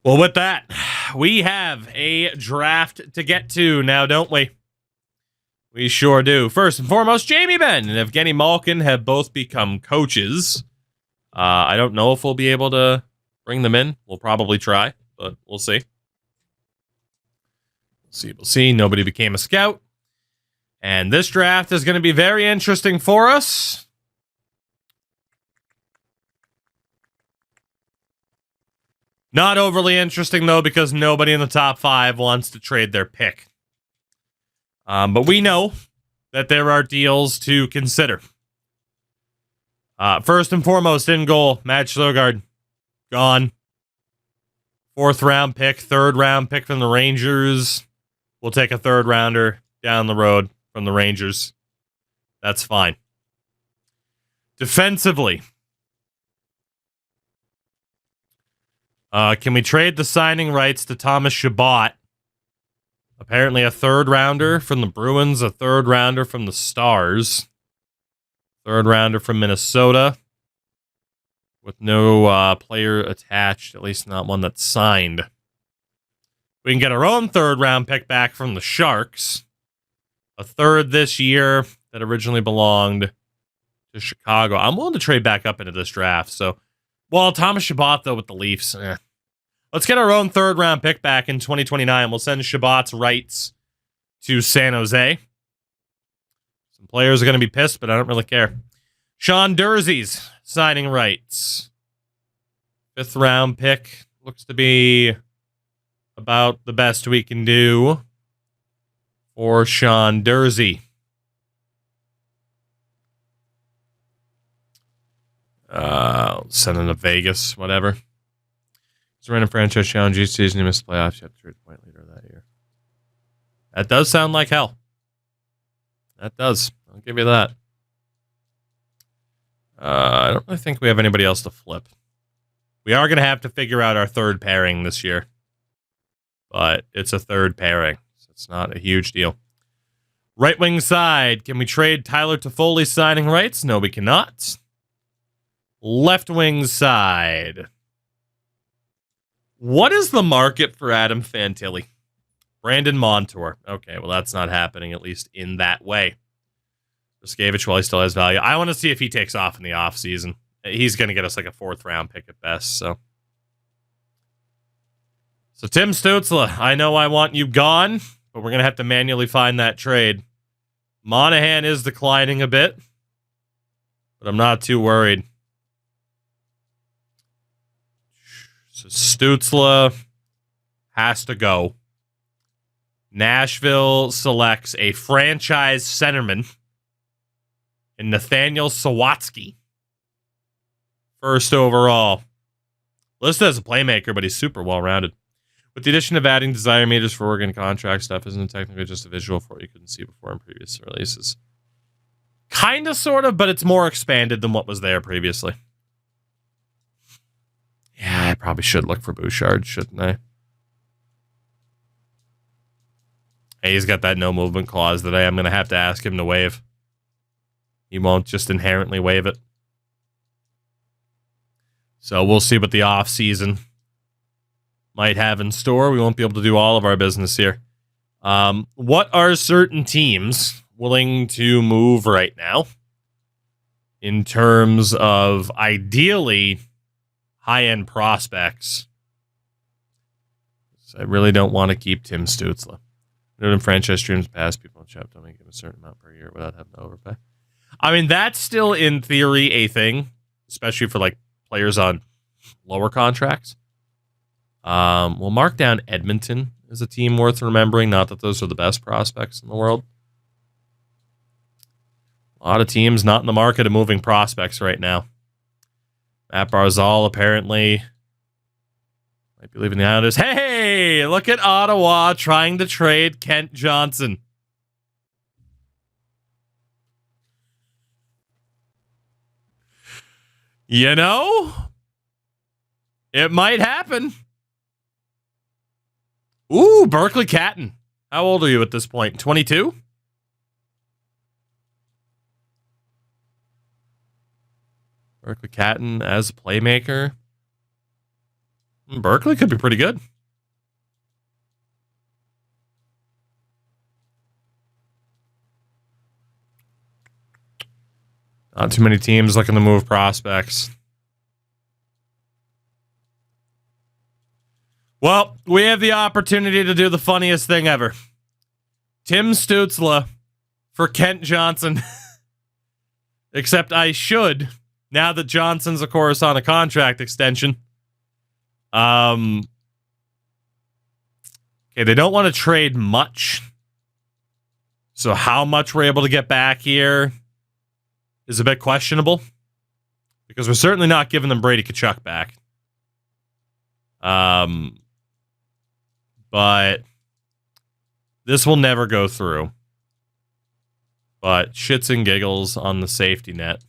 Well, with that, we have a draft to get to now, don't we? We sure do. First and foremost, Jamie Benn and Evgeny Malkin have both become coaches. I don't know if we'll be able to bring them in. We'll probably try, but we'll see. We'll see. Nobody became a scout. And this draft is going to be very interesting for us. Not overly interesting, though, because nobody in the top 5 wants to trade their pick. But we know that there are deals to consider. First and foremost, in goal, Matt Sjogard, gone. 4th round pick, 3rd round pick from the Rangers. We'll take a 3rd rounder down the road from the Rangers. That's fine. Defensively, can we trade the signing rights to Thomas Chabot? Apparently a 3rd rounder from the Bruins, a 3rd rounder from the Stars, 3rd rounder from Minnesota, with no player attached, at least not one that's signed. We can get our own 3rd round pick back from the Sharks, a 3rd this year that originally belonged to Chicago. I'm willing to trade back up into this draft. So, well, Thomas Chabot, though, with the Leafs. Let's get our own 3rd round pick back in 2029. We'll send Chabot's rights to San Jose. Some players are going to be pissed, but I don't really care. Sean Durzee's signing rights. 5th round pick. Looks to be about the best we can do for Sean Durzi. Send him to Vegas, whatever. He's running a franchise challenge each season. He missed the playoffs. You have to trade point leader that year. That does sound like hell. That does. I'll give you that. I don't really think we have anybody else to flip. We are going to have to figure out our 3rd pairing this year. But it's a 3rd pairing, so it's not a huge deal. Right wing side, can we trade Tyler Toffoli's signing rights? No, we cannot. Left wing side. What is the market for Adam Fantilli? Brandon Montour. Okay, well, that's not happening, at least in that way. Rascevich, while he still has value. I want to see if he takes off in the offseason. He's going to get us like a 4th round pick at best, So Tim Stützle, I know I want you gone, but we're going to have to manually find that trade. Monahan is declining a bit, but I'm not too worried. So Stützle has to go. Nashville selects a franchise centerman in Nathaniel Sawatsky. 1st overall. Listed as a playmaker, but he's super well-rounded. With the addition of adding desire meters for Oregon contract stuff, isn't it technically just a visual for what you couldn't see before in previous releases? Kind of, sort of, but it's more expanded than what was there previously. Yeah, I probably should look for Bouchard, shouldn't I? Hey, he's got that no movement clause that I am going to have to ask him to waive. He won't just inherently waive it. So we'll see what the offseason might have in store. We won't be able to do all of our business here. What are certain teams willing to move right now in terms of ideally high-end prospects? So I really don't want to keep Tim Stützle. In franchise streams past, people in chat don't make him a certain amount per year without having to overpay. I mean, that's still in theory a thing, especially for like players on lower contracts. We'll mark down Edmonton as a team worth remembering. Not that those are the best prospects in the world. A lot of teams not in the market of moving prospects right now. Matt Barzal apparently might be leaving the Islanders. Hey, look at Ottawa trying to trade Kent Johnson. You know, it might happen. Ooh, Berkeley Catton. How old are you at this point? 22? Berkeley Catton as a playmaker. Berkeley could be pretty good. Not too many teams looking to move prospects. Well, we have the opportunity to do the funniest thing ever. Tim Stützle for Kent Johnson. Except I should, now that Johnson's, of course, on a contract extension. Okay, they don't want to trade much. So how much we're able to get back here is a bit questionable. Because we're certainly not giving them Brady Tkachuk back. But this will never go through. But shits and giggles on the safety net.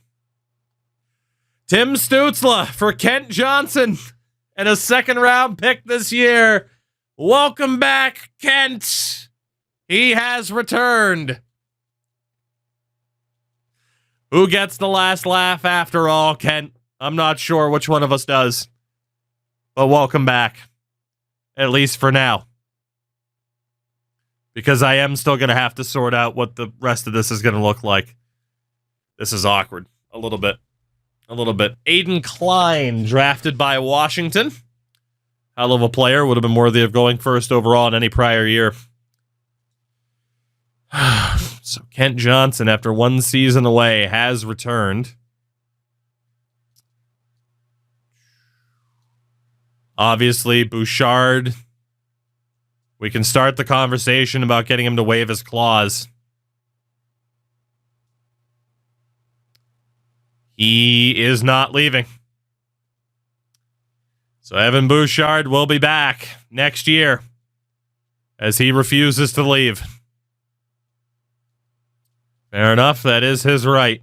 Tim Stützle for Kent Johnson and a second-round pick this year. Welcome back, Kent. He has returned. Who gets the last laugh after all, Kent? I'm not sure which one of us does. But welcome back. At least for now. Because I am still going to have to sort out what the rest of this is going to look like. This is awkward. A little bit. Aiden Klein, drafted by Washington. Hell of a player. Would have been worthy of going first overall in any prior year. So Kent Johnson, after one season away, has returned. Obviously, Bouchard. We can start the conversation about getting him to waive his clause. He is not leaving. So Evan Bouchard will be back next year as he refuses to leave. Fair enough. That is his right.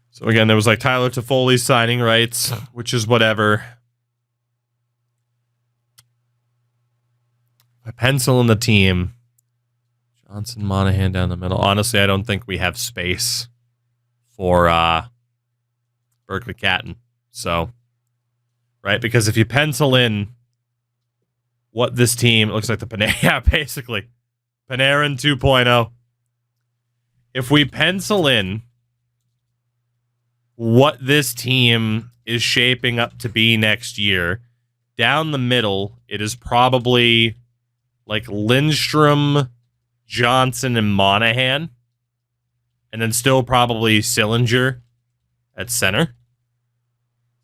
So again, there was like Tyler Toffoli's signing rights, which is whatever. I pencil in the team. Johnson, Monahan down the middle. Honestly, I don't think we have space for Berkeley Catton. So, right? Because if you pencil in what this team, it looks like the Panarin, yeah, basically. Panarin 2.0. If we pencil in what this team is shaping up to be next year, down the middle, it is probably like Lindstrom, Johnson, and Monahan. And then still probably Sillinger at center.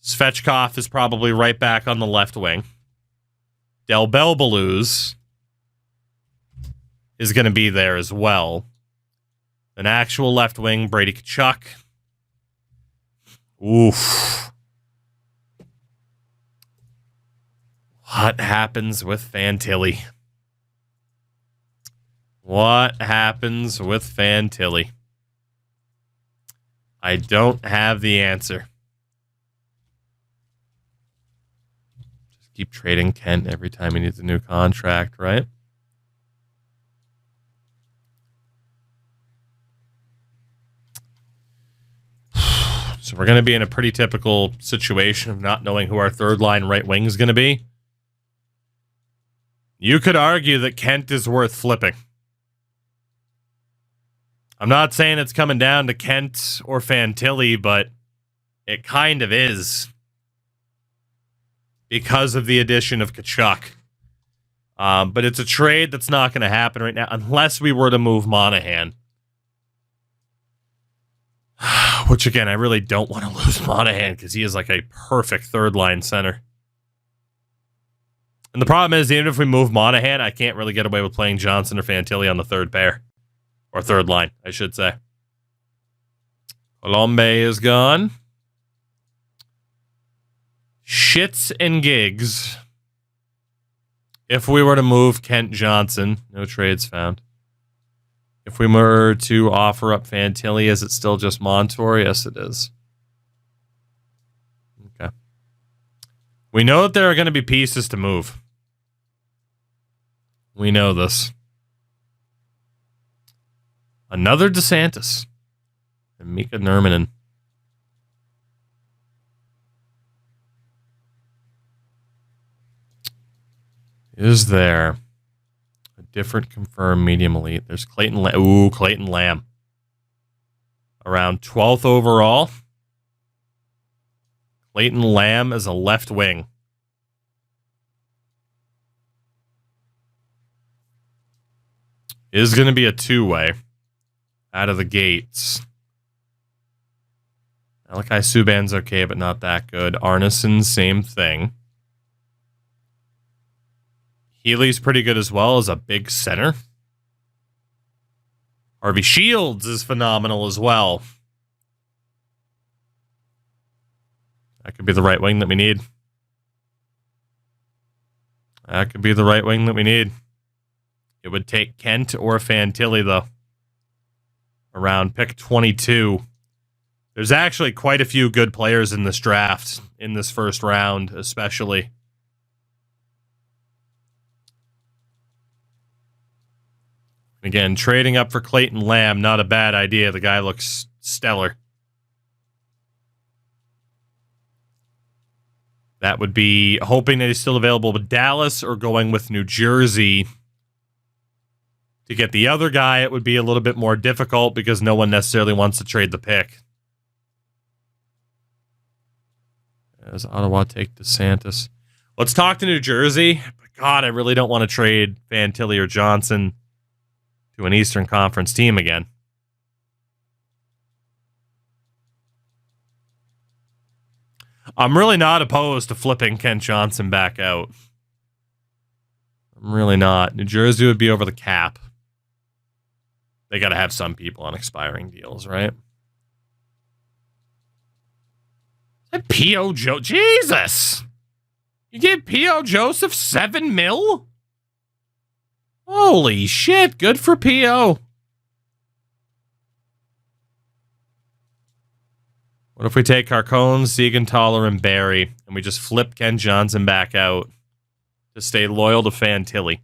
Svechkov is probably right back on the left wing. Del Belbaluz is going to be there as well. An actual left wing, Brady Tkachuk. Oof. What happens with Fantilli? What happens with Fantilli? I don't have the answer. Just keep trading Kent every time he needs a new contract, right? So we're going to be in a pretty typical situation of not knowing who our third line right wing is going to be. You could argue that Kent is worth flipping. I'm not saying it's coming down to Kent or Fantilli, but it kind of is. Because of the addition of Tkachuk. But it's a trade that's not going to happen right now unless we were to move Monahan. Which, again, I really don't want to lose Monahan because he is like a perfect third-line center. And the problem is, even if we move Monahan, I can't really get away with playing Johnson or Fantilli on the third pair. Or third line, I should say. Colombe is gone. Shits and gigs. If we were to move Kent Johnson, no trades found. If we were to offer up Fantilli, is it still just Montour? Yes, it is. Okay. We know that there are going to be pieces to move. We know this. Another DeSantis. And Mika Nurminen. Is there a different confirmed medium elite? There's Clayton Lamb. Ooh, Clayton Lamb. Around 12th overall. Clayton Lamb as a left wing. Is going to be a two-way out of the gates. Malachi Subban's okay, but not that good. Arneson, same thing. Healy's pretty good as well as a big center. Harvey Shields is phenomenal as well. That could be the right wing that we need. That could be the right wing that we need. It would take Kent or Fantilli, though. Around pick 22. There's actually quite a few good players in this draft, in this first round, especially. Again, trading up for Clayton Lamb, not a bad idea. The guy looks stellar. That would be hoping that he's still available with Dallas or going with New Jersey. To get the other guy, it would be a little bit more difficult because no one necessarily wants to trade the pick. Does Ottawa take DeSantis? Let's talk to New Jersey. But God, I really don't want to trade Fantilli or Johnson to an Eastern Conference team again. I'm really not opposed to flipping Kent Johnson back out. I'm really not. New Jersey would be over the cap. They got to have some people on expiring deals, right? P.O. Joe. Jesus! You gave P.O. Joseph $7 million? Holy shit. Good for P.O. What if we take Carcone, Siegenthaler, and Barry, and we just flip Ken Johnson back out to stay loyal to Fantilli?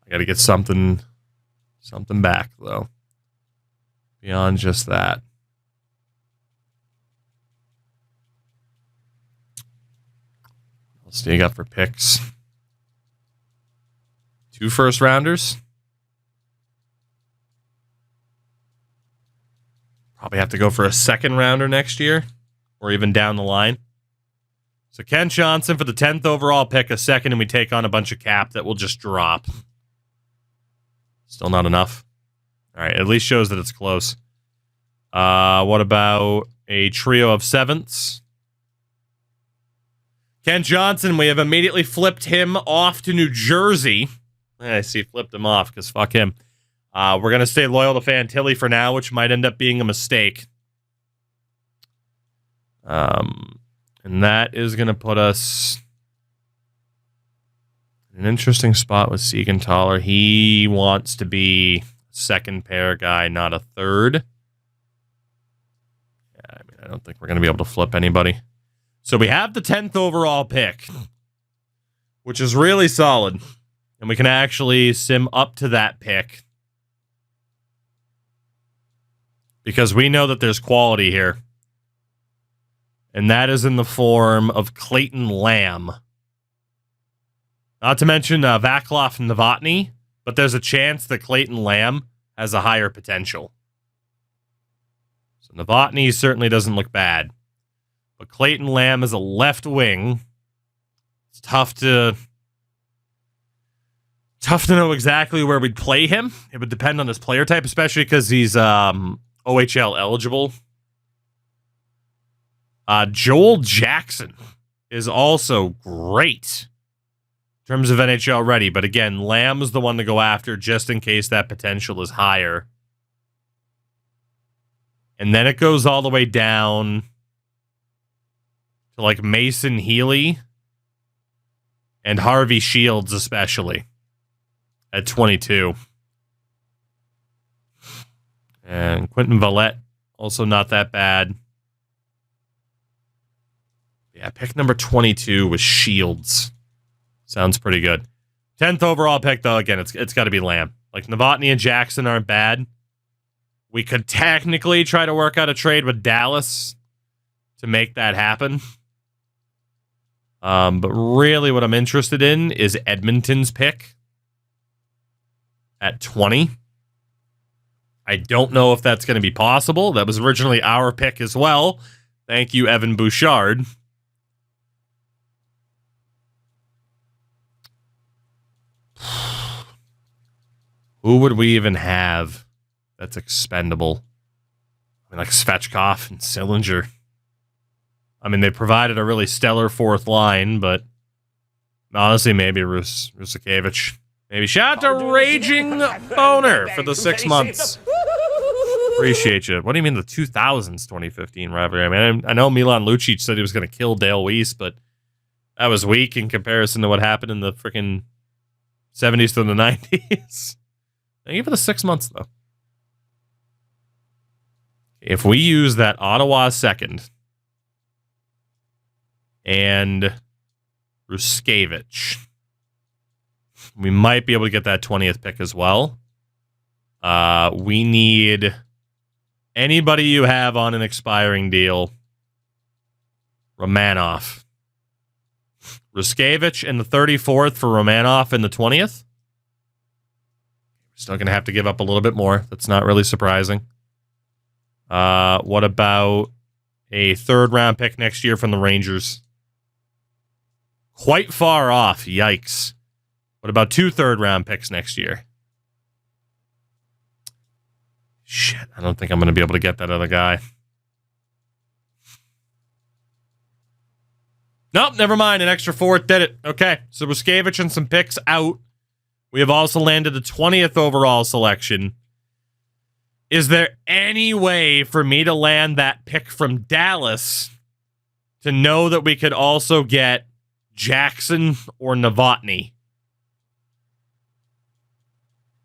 I got to get something back, though. Beyond just that. What else do you got for picks? 2 first rounders? Probably have to go for a second rounder next year, or even down the line. So Ken Johnson for the 10th overall pick, a second, and we take on a bunch of cap that will just drop. Still not enough. All right, at least shows that it's close. What about a trio of 7ths? Ken Johnson, we have immediately flipped him off to New Jersey. I see, flipped him off because fuck him. We're going to stay loyal to Fantilli for now, which might end up being a mistake. And that is going to put us in an interesting spot with Siegenthaler. He wants to be second pair guy, not a third. Yeah, I mean, I don't think we're going to be able to flip anybody. So we have the 10th overall pick, which is really solid. And we can actually sim up to that pick. Because we know that there's quality here. And that is in the form of Clayton Lamb. Not to mention Vaclav Novotny, but there's a chance that Clayton Lamb has a higher potential. So Novotny certainly doesn't look bad. But Clayton Lamb is a left wing. It's tough to know exactly where we'd play him. It would depend on his player type, especially because he's OHL eligible. Joel Jackson is also great in terms of NHL ready. But again, Lamb's the one to go after just in case that potential is higher. And then it goes all the way down to like Mason Healy and Harvey Shields especially at 22. And Quentin Valette, also not that bad. Yeah, pick number 22 was Shields. Sounds pretty good. 10th overall pick, though, again, it's got to be Lamb. Like, Novotny and Jackson aren't bad. We could technically try to work out a trade with Dallas to make that happen. But really what I'm interested in is Edmonton's pick at 20. I don't know if that's going to be possible. That was originally our pick as well. Thank you, Evan Bouchard. Who would we even have that's expendable? I mean, like Svechkov and Sillinger. I mean, they provided a really stellar fourth line, but honestly, maybe Rusakevich. Maybe shout out to Raging Boner for the 6 months. Appreciate you. What do you mean the 2000s 2015 rivalry? I mean, I know Milan Lucic said he was going to kill Dale Weiss, but that was weak in comparison to what happened in the freaking 70s to the 90s. Thank you for the 6 months, though. If we use that Ottawa second and Rusakevich, we might be able to get that 20th pick as well. We need anybody you have on an expiring deal. Romanov. Rusakevich and the 34th for Romanov and the 20th. Still going to have to give up a little bit more. That's not really surprising. What about a third-round pick next year from the Rangers? Quite far off. Yikes. What about 2 third-round picks next year? Shit, I don't think I'm going to be able to get that other guy. Nope, never mind. An extra 4th did it. Okay, so Rusakevich and some picks out. We have also landed the 20th overall selection. Is there any way for me to land that pick from Dallas to know that we could also get Jackson or Novotny?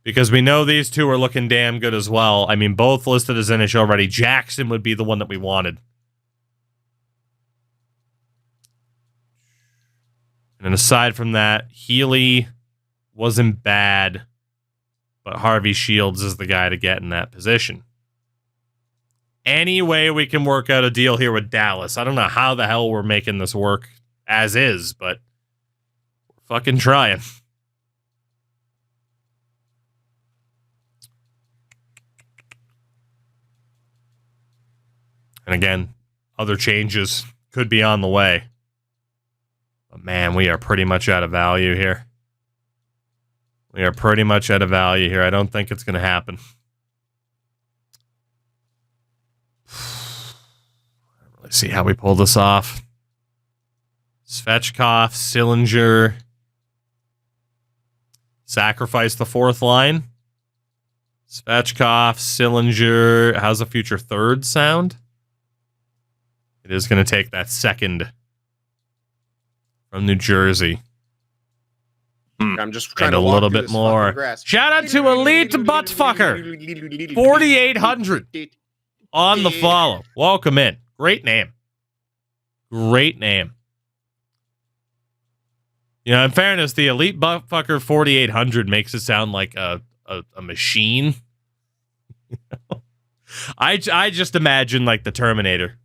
Because we know these two are looking damn good as well. I mean, both listed as NHL ready. Jackson would be the one that we wanted. And then aside from that, Healy wasn't bad, but Harvey Shields is the guy to get in that position. Any way we can work out a deal here with Dallas. I don't know how the hell we're making this work as is, but we're fucking trying. And again, other changes could be on the way. But man, we are pretty much out of value here. We are pretty much out of value here. I don't think it's going to happen. I don't really see how we pull this off. Svechkov, Sillinger. Sacrifice the 4th line. Svechkov, Sillinger. How's the future third sound? It is going to take that second from New Jersey. I'm just trying and to a walk little through bit this more. fucking grass. Shout out to Elite Buttfucker. 4,800 on the follow. Welcome in. Great name. Great name. You know, in fairness, the Elite Buttfucker 4,800 makes it sound like a machine. I just imagine like the Terminator,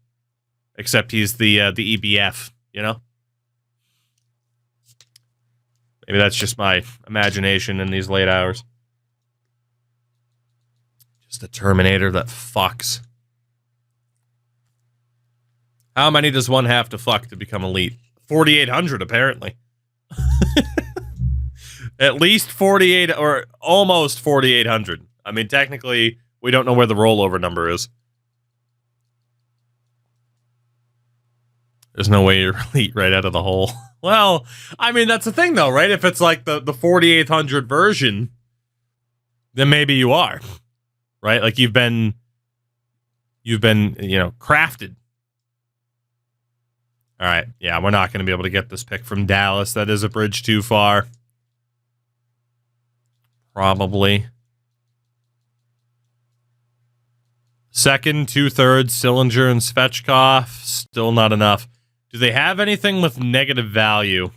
except he's the EBF, you know? Maybe that's just my imagination in these late hours. Just a Terminator that fucks. How many does one have to fuck to become elite? 4,800, apparently. At least 48, or almost 4,800. I mean, technically, we don't know where the rollover number is. There's no way you're elite right out of the hole. Well, I mean, that's the thing, though, right? If it's like the 4,800 version, then maybe you are, right? Like you've been, crafted. All right. Yeah, we're not going to be able to get this pick from Dallas. That is a bridge too far. Probably. Second, 2/3, Sillinger and Svechkov. Still not enough. Do they have anything with negative value?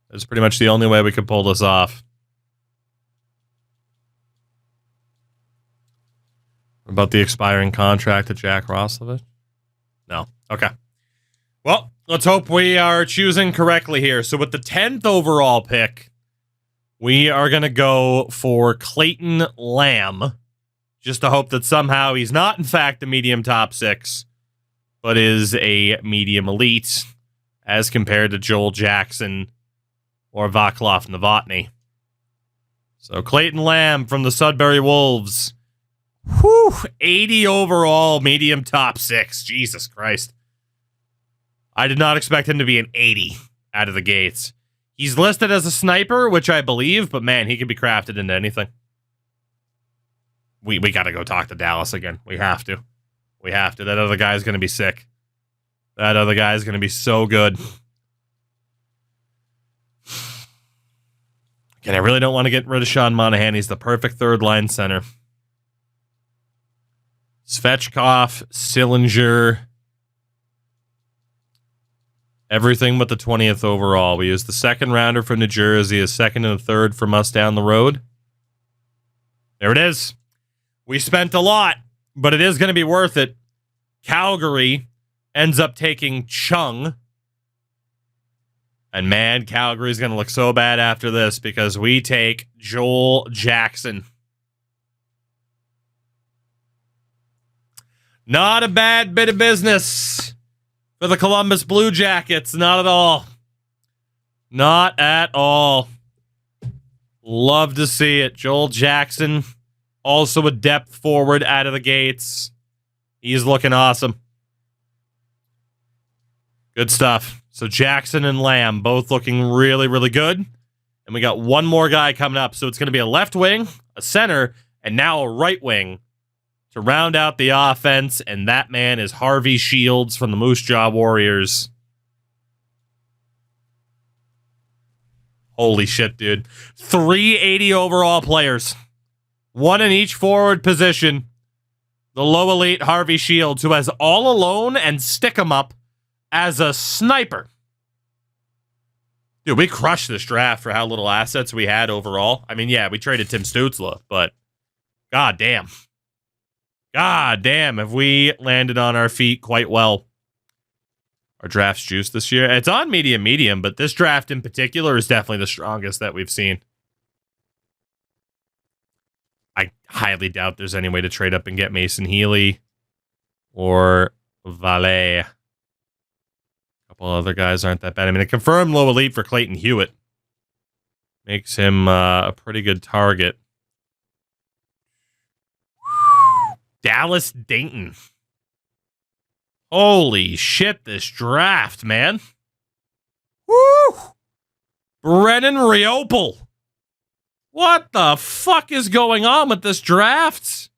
That's pretty much the only way we could pull this off. What about the expiring contract of Jack Roslovic? No. Okay. Well, let's hope we are choosing correctly here. So with the 10th overall pick, we are going to go for Clayton Lamb, just to hope that somehow he's not, in fact, a medium top 6, but is a medium elite as compared to Joel Jackson or Vaclav Novotny. So Clayton Lamb from the Sudbury Wolves. Whew, 80 overall, medium top 6. Jesus Christ. I did not expect him to be an 80 out of the gates. He's listed as a sniper, which I believe, but man, he can be crafted into anything. We got to go talk to Dallas again. We have to. We have to. That other guy's going to be sick. That other guy's going to be so good. Again, I really don't want to get rid of Sean Monahan. He's the perfect third-line center. Svechkov, Sillinger, everything but the 20th overall. We used the second rounder from New Jersey, a second and a third from us down the road. There it is. We spent a lot, but it is going to be worth it. Calgary ends up taking Chung. And man, Calgary's going to look so bad after this because we take Joel Jackson. Not a bad bit of business for the Columbus Blue Jackets. Not at all. Not at all. Love to see it. Joel Jackson, also a depth forward out of the gates. He's looking awesome. Good stuff. So Jackson and Lamb both looking really, really good. And we got one more guy coming up. So it's going to be a left wing, a center, and now a right wing to round out the offense. And that man is Harvey Shields from the Moose Jaw Warriors. Holy shit, dude. 380 overall players. One in each forward position. The low elite Harvey Shields, who has all alone and stick 'em up as a sniper. Dude, we crushed this draft for how little assets we had overall. I mean, yeah, we traded Tim Stützle, but god damn. God damn, have we landed on our feet quite well. Our draft's juice this year. It's on medium, but this draft in particular is definitely the strongest that we've seen. I highly doubt there's any way to trade up and get Mason Healy or Valet. A couple other guys aren't that bad. I mean, a confirmed low elite for Clayton Hewitt makes him a pretty good target. Dallas Dayton. Holy shit, this draft, man. Woo! Brennan Riopel. What the fuck is going on with this draft?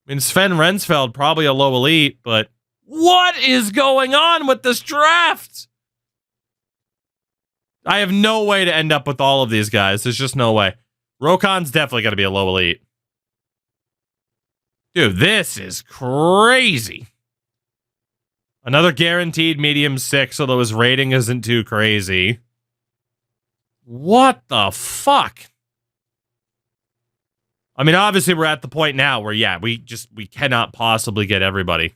I mean, Sven Rensfeld, probably a low elite, but what is going on with this draft? I have no way to end up with all of these guys. There's just no way. Rokon's definitely going to be a low elite. Dude, this is crazy. Another guaranteed medium 6, although his rating isn't too crazy. What the fuck? I mean, obviously we're at the point now where, yeah, we cannot possibly get everybody.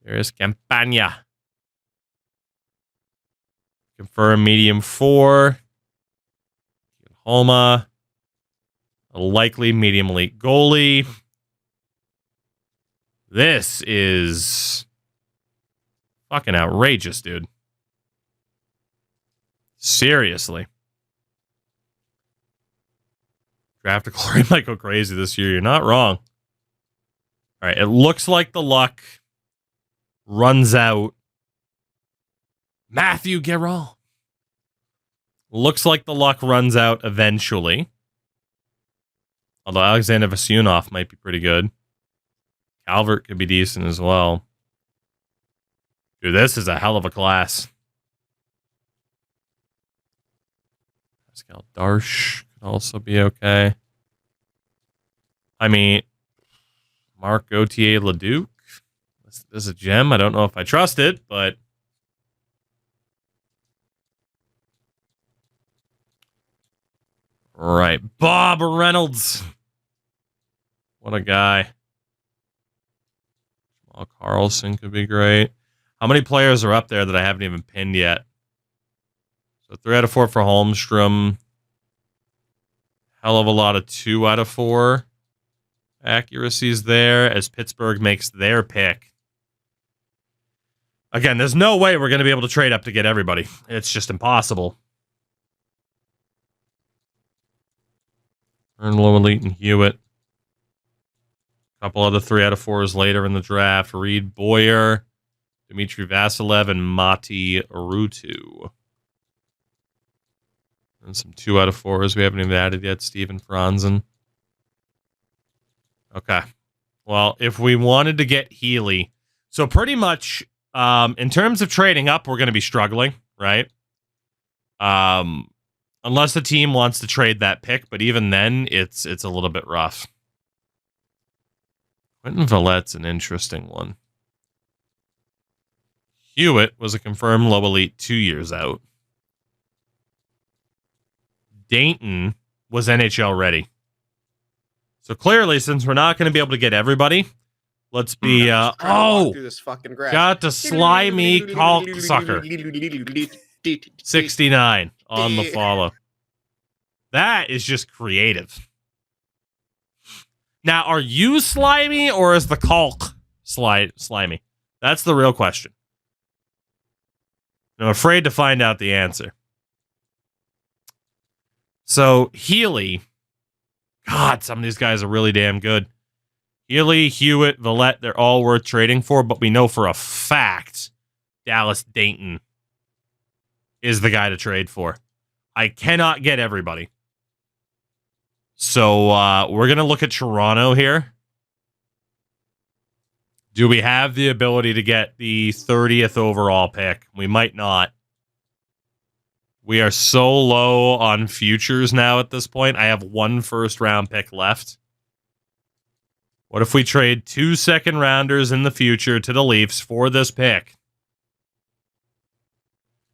There's Campagna. Confirm medium 4. Homa. A likely medium elite goalie. This is fucking outrageous, dude. Seriously. Draft a Corey might go crazy this year. You're not wrong. All right, it looks like the luck runs out. Matthew Guerin. Looks like the luck runs out eventually. Although Alexander Vasyunov might be pretty good. Calvert could be decent as well. Dude, this is a hell of a class. Pascal Darche could also be okay. I mean, Marc Gauthier Leduc. This is a gem. I don't know if I trust it, but right. Bob Reynolds. What a guy. Well, Carlson could be great. How many players are up there that I haven't even pinned yet? So 3 out of 4 for Holmstrom. Hell of a lot of 2 out of 4 accuracies there as Pittsburgh makes their pick. Again, there's no way we're going to be able to trade up to get everybody. It's just impossible. Earn low elite and Hewitt. A couple other 3 out of 4s later in the draft. Reed Boyer, Dmitry Vasilev, and Matti Rutu. And some 2 out of 4s we haven't even added yet. Steven Franzen. Okay. Well, if we wanted to get Healy, so pretty much in terms of trading up, we're going to be struggling, right? Unless the team wants to trade that pick, but even then, it's a little bit rough. Quentin Vallette's an interesting one. Hewitt was a confirmed low elite 2 years out. Dayton was NHL ready. So clearly, since we're not going to be able to get everybody, let's be, through this fucking graph. got the slimy caulk sucker. 69 on the follow. That is just creative. Now, are you slimy or is the caulk slimy? That's the real question. I'm afraid to find out the answer. So, Healy. God, some of these guys are really damn good. Healy, Hewitt, Vallette, they're all worth trading for, but we know for a fact Dallas Dayton is the guy to trade for. I cannot get everybody. So we're going to look at Toronto here. Do we have the ability to get the 30th overall pick? We might not. We are so low on futures now at this point. I have 1 first-round pick left. What if we trade 2 second-rounders in the future to the Leafs for this pick?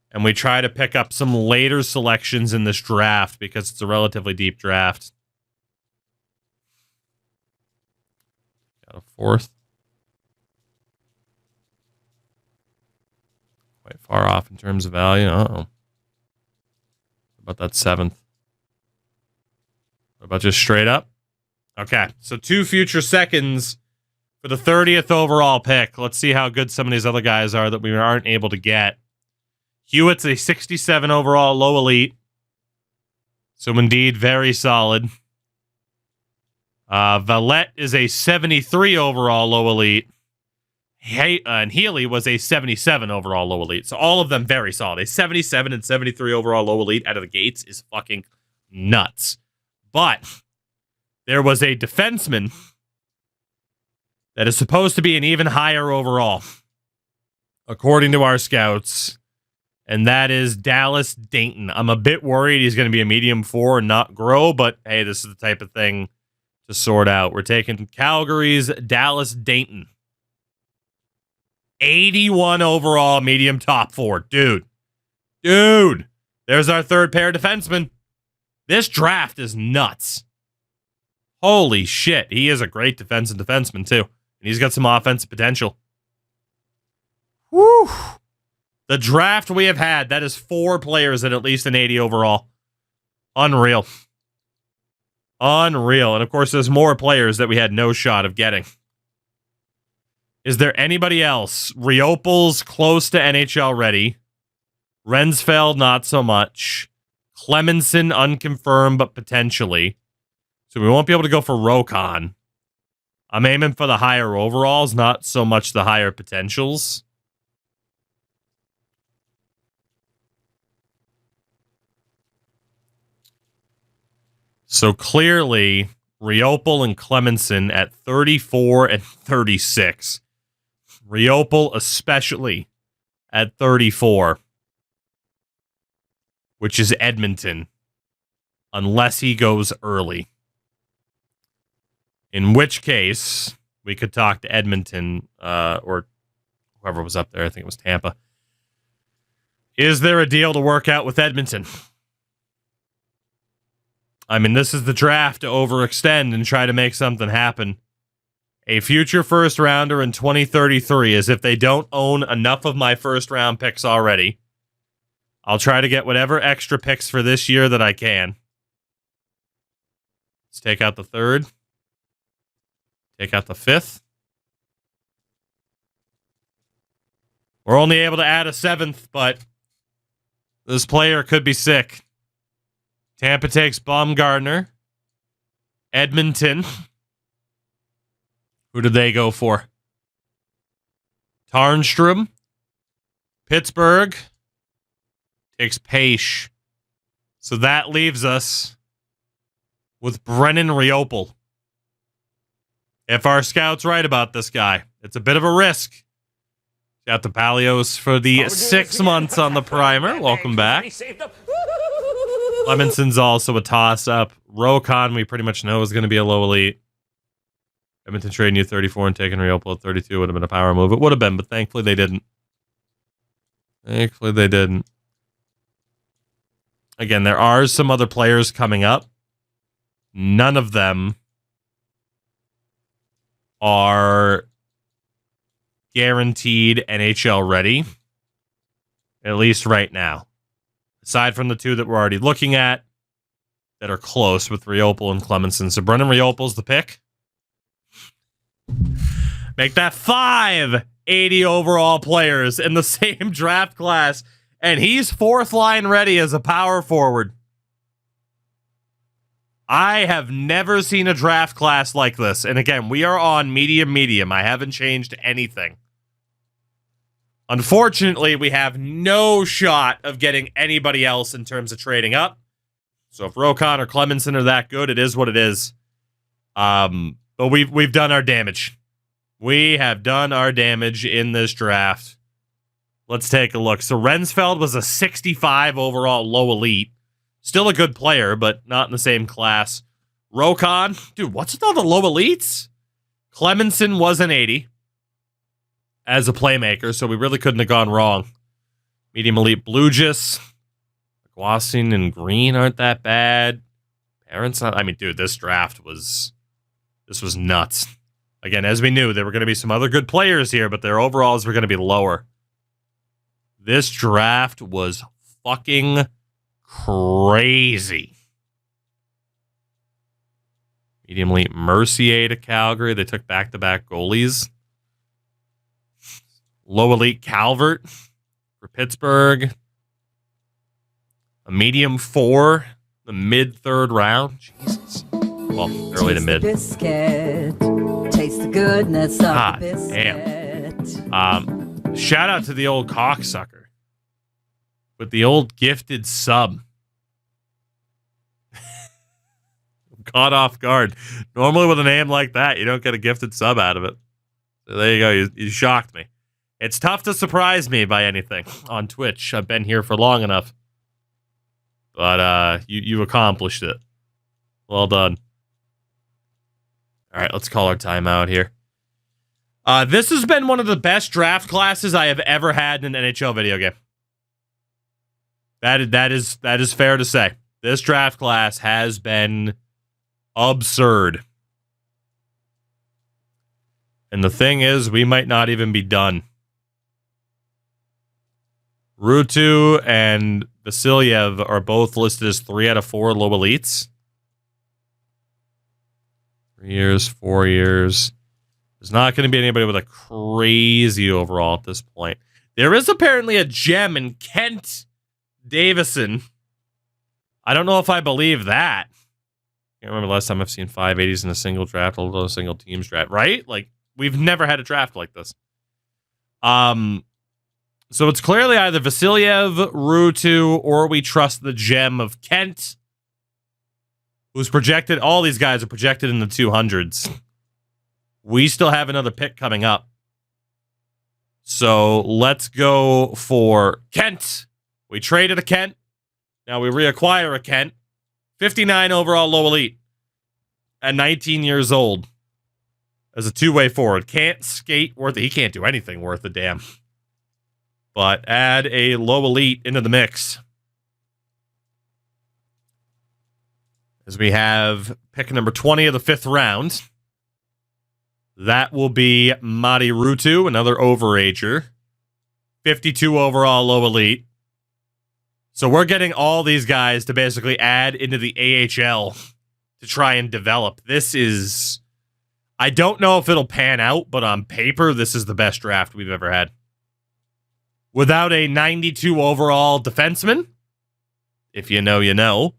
And we try to pick up some later selections in this draft because it's a relatively deep draft. Got a 4th. Quite far off in terms of value. Uh-oh. What about that 7th? What about just straight up? Okay, so 2 future seconds for the 30th overall pick. Let's see how good some of these other guys are that we aren't able to get. Hewitt's a 67 overall low elite. So indeed, very solid. Vallette is a 73 overall low elite. And Healy was a 77 overall low elite. So all of them very solid. A 77 and 73 overall low elite out of the gates is fucking nuts. But there was a defenseman that is supposed to be an even higher overall, according to our scouts, and that is Dallas Dayton. I'm a bit worried he's going to be a medium 4 and not grow, but hey, this is the type of thing to sort out. We're taking Calgary's Dallas Dayton. 81 overall medium top 4. Dude, there's our 3rd pair defenseman. This draft is nuts. Holy shit. He is a great defensive defenseman, too. And he's got some offensive potential. Whew. The draft we have had, that is 4 players at least an 80 overall. Unreal. Unreal. And, of course, there's more players that we had no shot of getting. Is there anybody else? Riopel's close to NHL ready. Rensfeld, not so much. Clemenson, unconfirmed, but potentially. So we won't be able to go for Rokon. I'm aiming for the higher overalls, not so much the higher potentials. So clearly, Riopel and Clemenson at 34 and 36. Riopel especially at 34, which is Edmonton, unless he goes early. In which case, we could talk to Edmonton or whoever was up there. I think it was Tampa. Is there a deal to work out with Edmonton? I mean, this is the draft to overextend and try to make something happen. a future first rounder in 2033 is if they don't own enough of my first round picks already. I'll try to get whatever extra picks for this year that I can. Let's take out the third. Take out the fifth. We're only able to add a seventh, but this player could be sick. Tampa takes Baumgartner. Edmonton. Who did they go for? Tarnstrom. Pittsburgh takes Pache. So that leaves us with Brennan Riopel. If our scout's right about this guy, it's a bit of a risk. Got the Palios for the 6 months on the primer. Welcome back. Clemenson's also a toss-up. Rokon, we pretty much know, is going to be a low elite. Edmonton trading you 34 and taking Riopel at 32 would have been a power move. It would have been, but thankfully they didn't. Thankfully they didn't. Again, there are some other players coming up. None of them are guaranteed NHL ready, at least right now. Aside from the two that we're already looking at that are close with Riopel and Clemenson. So Brennan Riopel's the pick. Make that 5 80 overall players in the same draft class, and he's fourth line ready as a power forward. I have never seen a draft class like this. And again, we are on medium. I haven't changed anything. Unfortunately, we have no shot of getting anybody else in terms of trading up. So if Rokon or Clemenson are that good, it is what it is. But we've done our damage. We have done our damage in this draft. Let's take a look. So Rensfeld was a 65 overall low elite. Still a good player, but not in the same class. Rokon, dude, what's with all the low elites? Clemenson was an 80 as a playmaker, so we really couldn't have gone wrong. Medium elite Blugis. Guasin and Green aren't that bad. Parents, I mean, dude, this draft was nuts. Again, as we knew, there were going to be some other good players here, but their overalls were going to be lower. This draft was fucking crazy. Medium elite Mercier to Calgary. They took back-to-back goalies. Low elite Calvert for Pittsburgh. A medium 4, the mid-third round. Jesus. Well, early to mid. Biscuit. Taste the goodness of the biscuit. Damn. Shout out to the old cocksucker with the old gifted sub. Caught off guard. Normally with a name like that, you don't get a gifted sub out of it. So there you go. You shocked me. It's tough to surprise me by anything on Twitch. I've been here for long enough. But you accomplished it. Well done. All right, let's call our timeout here. This has been one of the best draft classes I have ever had in an NHL video game. That is fair to say. This draft class has been absurd. And the thing is, we might not even be done. Ruutu and Vasilyev are both listed as 3 out of 4 low elites. 3 years, 4 years. There's not going to be anybody with a crazy overall at this point. There is apparently a gem in Kent Davison. I don't know if I believe that. I can't remember the last time I've seen 580s in a single draft, although a single team's draft, right? Like, we've never had a draft like this. So it's clearly either Vasilyev, Ruutu, or we trust the gem of Kent, who's projected. All these guys are projected in the 200s. We still have another pick coming up. So let's go for Kent. We traded a Kent. Now we reacquire a Kent. 59 overall low elite at 19 years old as a two-way forward. Can't skate worth it. He can't do anything worth a damn. But add a low elite into the mix. As we have pick number 20 of the 5th round. That will be Mari Rutu, another overager. 52 overall low elite. So we're getting all these guys to basically add into the AHL to try and develop. This is... I don't know if it'll pan out, but on paper, this is the best draft we've ever had. Without a 92 overall defenseman, if you know, you know.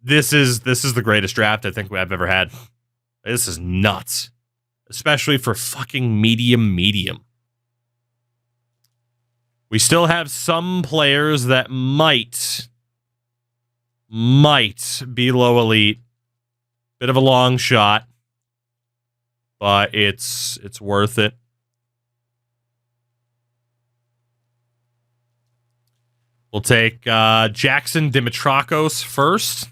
This is the greatest draft I think I've ever had. This is nuts. Especially for fucking medium. We still have some players that might be low elite. Bit of a long shot. But it's worth it. We'll take Jackson Dimitrakos first.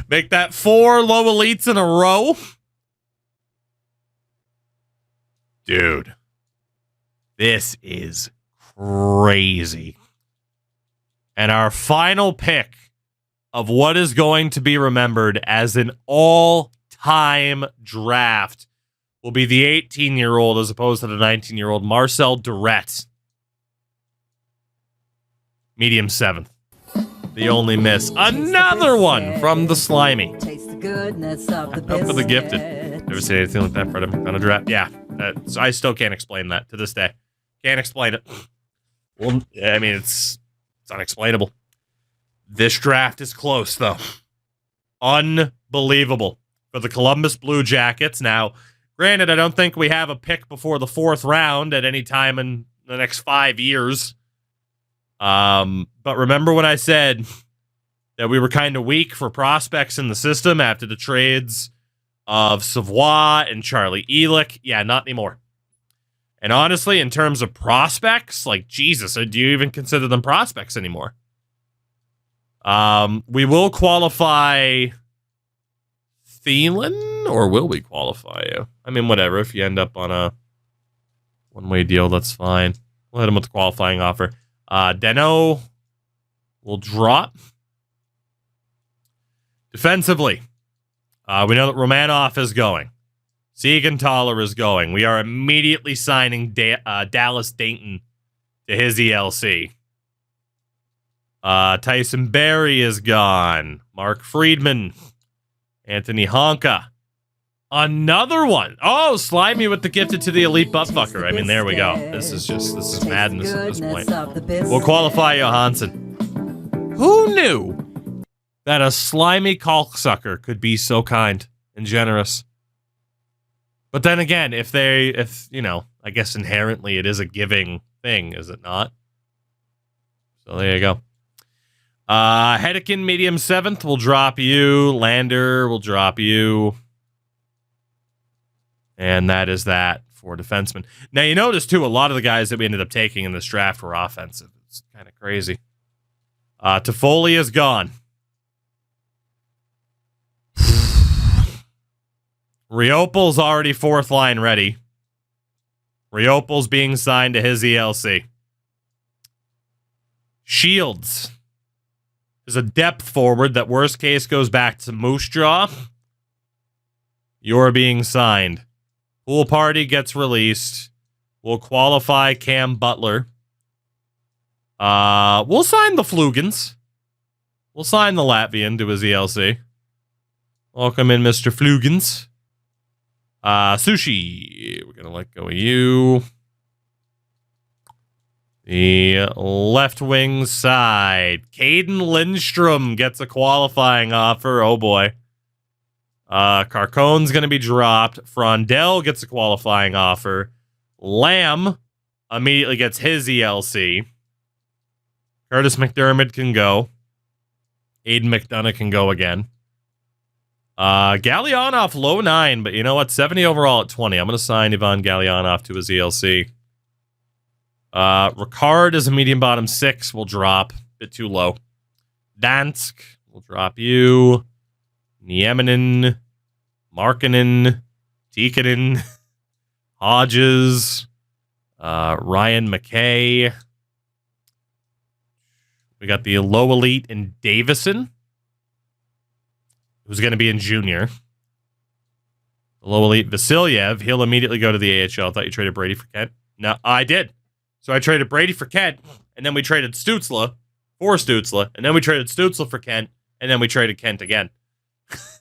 Make that 4 low elites in a row. Dude. This is crazy. And our final pick of what is going to be remembered as an all-time draft will be the 18-year-old as opposed to the 19-year-old Marcel Durret. Medium 7th. The only miss. Another one from the Slimy. Taste the goodness of the Up for the biscuit. gifted. Never seen anything like that for a draft. Yeah. So I still can't explain that to this day. Can't explain it. Well, I mean, it's unexplainable. This draft is close, though. Unbelievable. For the Columbus Blue Jackets. Now, granted, I don't think we have a pick before the 4th round at any time in the next 5 years. But remember when I said that we were kind of weak for prospects in the system after the trades of Savoie and Charlie Elick? Yeah, not anymore. And honestly, in terms of prospects, like, Jesus, do you even consider them prospects anymore? We will qualify Thielen, or will we qualify you? I mean, whatever. If you end up on a one-way deal, that's fine. We'll hit him with the qualifying offer. Deno will drop. Defensively, we know that Romanov is going. Siegenthaler is going. We are immediately signing Dallas Dayton to his ELC. Tyson Berry is gone. Mark Friedman. Anthony Honka. Another one. Oh, Slimy with the gifted to the elite butt fucker. I mean, there we go. This is madness at this point. We'll qualify Johansson. Who knew that a slimy cocksucker could be so kind and generous? But then again, if you know, I guess inherently it is a giving thing, is it not? So there you go. Hedekin, medium 7th, will drop you. Lander will drop you. And that is that for defensemen. Now, you notice, too, a lot of the guys that we ended up taking in this draft were offensive. It's kind of crazy. Toffoli is gone. Riopel's already 4th line ready. Riopel's being signed to his ELC. Shields is a depth forward that worst case goes back to Moose Jaw. You're being signed. Pool Party gets released. We'll qualify Cam Butler. We'll sign the Flugans. We'll sign the Latvian to his ELC. Welcome in, Mr. Flugans. Sushi. We're going to let go of you. The left wing side. Caden Lindstrom gets a qualifying offer. Oh, boy. Carcone's going to be dropped. Frondell gets a qualifying offer. Lamb immediately gets his ELC. Curtis McDermott can go. Aiden McDonough can go again. Galyanov, low 9, but you know what? 70 overall at 20. I'm going to sign Ivan Galyanov to his ELC. Ricard is a medium bottom 6. Will drop. Bit too low. Dansk will drop you. Nieminen. Markkanen. Tikkanen. Hodges. Ryan McKay. We got the low elite in Davison. who's going to be in junior. The low elite Vasilyev, he'll immediately go to the AHL. I thought you traded Brady for Kent. No, I did. So I traded Brady for Kent, and then we traded Stützle for Stützle, and then we traded Stützle for Kent, and then we traded Kent again. It's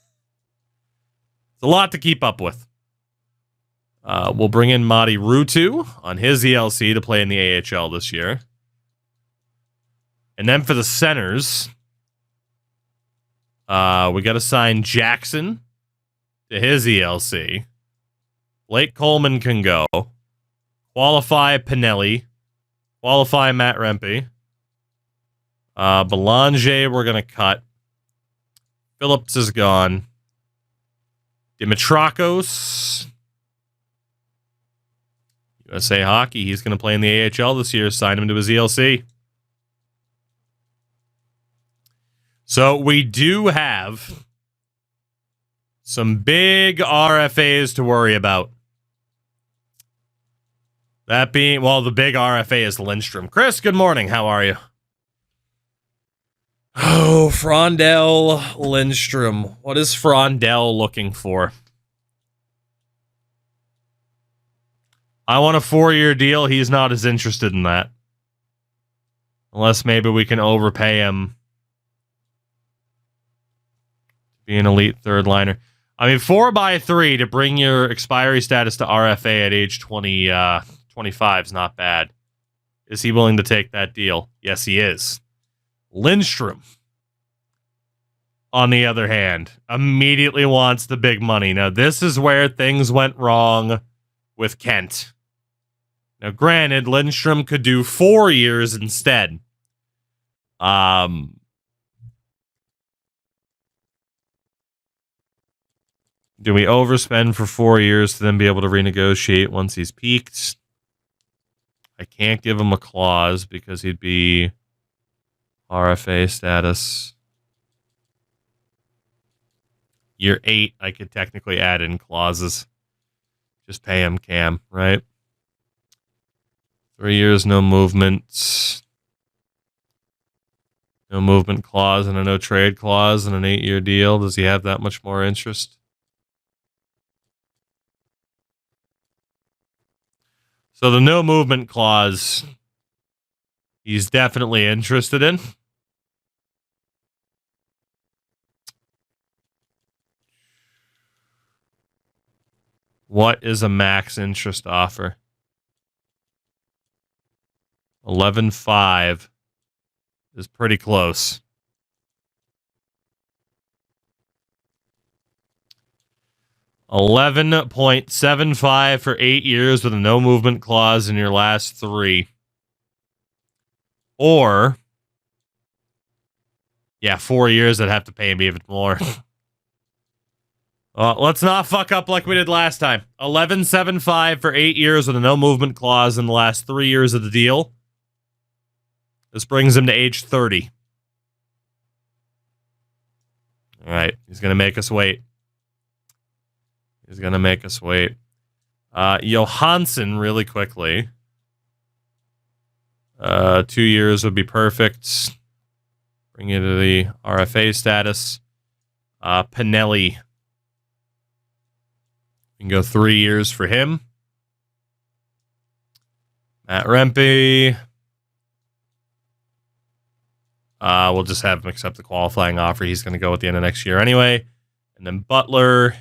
a lot to keep up with. We'll bring in Matti Ruutu on his ELC to play in the AHL this year. And then for the centers, we got to sign Jackson to his ELC. Blake Coleman can go. Qualify Pinelli. Qualify Matt Rempe. Belanger we're going to cut. Phillips is gone. Dimitrakos. USA Hockey. He's going to play in the AHL this year. Sign him to his ELC. So we do have some big RFAs to worry about. That being, well, the big RFA is Lindstrom. Chris, good morning. How are you? Oh, Frondell Lindstrom. What is Frondell looking for? I want a 4-year deal. He's not as interested in that. Unless maybe we can overpay him to be an elite third liner. I mean, 4x3 to bring your expiry status to RFA at age 25 is not bad. Is he willing to take that deal? Yes, he is. Lindstrom, on the other hand, immediately wants the big money. Now, this is where things went wrong with Kent. Now, granted, Lindstrom could do 4 years instead. Do we overspend for 4 years to then be able to renegotiate once he's peaked? I can't give him a clause because he'd be RFA status. Year 8, I could technically add in clauses. Just pay him Cam, right? 3 years, no movement. No movement clause and a no trade clause and an 8-year deal. Does he have that much more interest? So the no movement clause, he's definitely interested in. What is a max interest offer? 11.5 is pretty close. $11.75 for 8 years with a no movement clause in your last 3. Or, 4 years, I'd have to pay him even more. Let's not fuck up like we did last time. $11.75 for 8 years with a no movement clause in the last 3 years of the deal. This brings him to age 30. All right, he's going to make us wait. He's going to make us wait. Johansson, really quickly. 2 years would be perfect. Bring you to the RFA status. Pinelli. You can go 3 years for him. Matt Rempe. We'll just have him accept the qualifying offer. He's going to go at the end of next year anyway. And then Butler,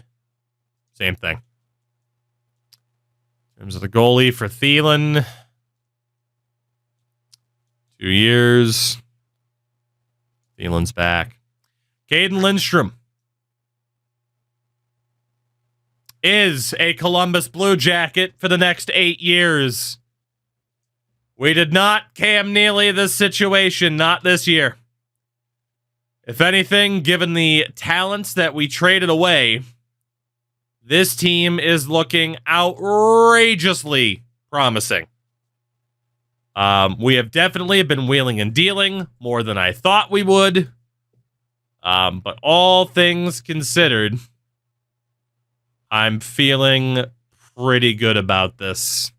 same thing. In terms of the goalie for Thielen, 2 years. Thielen's back. Caden Lindstrom is a Columbus Blue Jacket for the next 8 years. We did not Cam Neely this situation, not this year. If anything, given the talents that we traded away, this team is looking outrageously promising. We have definitely been wheeling and dealing more than I thought we would. But all things considered, I'm feeling pretty good about this.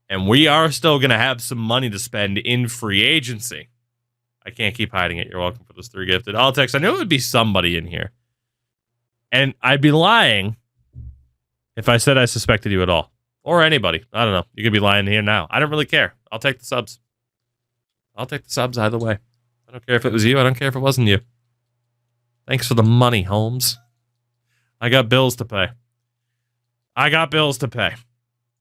And we are still going to have some money to spend in free agency. I can't keep hiding it. You're welcome for this 3 gifted. I'll text. I knew it would be somebody in here. And I'd be lying if I said I suspected you at all. Or anybody. I don't know. You could be lying here now. I don't really care. I'll take the subs. I'll take the subs either way. I don't care if it was you. I don't care if it wasn't you. Thanks for the money, Holmes. I got bills to pay.